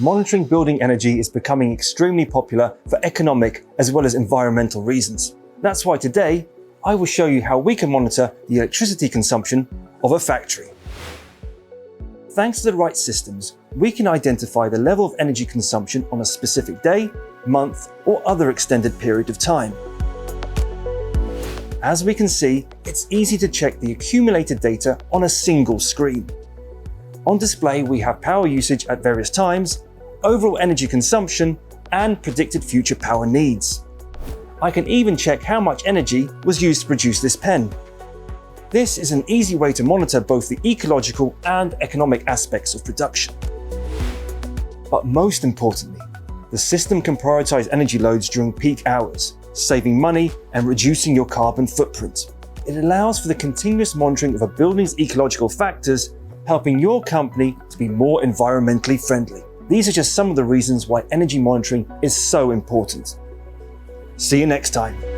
monitoring building energy is becoming extremely popular for economic as well as environmental reasons. That's why today, I will show you how we can monitor the electricity consumption of a factory. Thanks to the right systems, we can identify the level of energy consumption on a specific day, month, or other extended period of time. As we can see, it's easy to check the accumulated data on a single screen. On display, we have power usage at various times, overall energy consumption, and predicted future power needs. I can even check how much energy was used to produce this pen. This is an easy way to monitor both the ecological and economic aspects of production. But most importantly, the system can prioritize energy loads during peak hours, saving money and reducing your carbon footprint. It allows for the continuous monitoring of a building's ecological factors, helping your company to be more environmentally friendly. These are just some of the reasons why energy monitoring is so important. See you next time.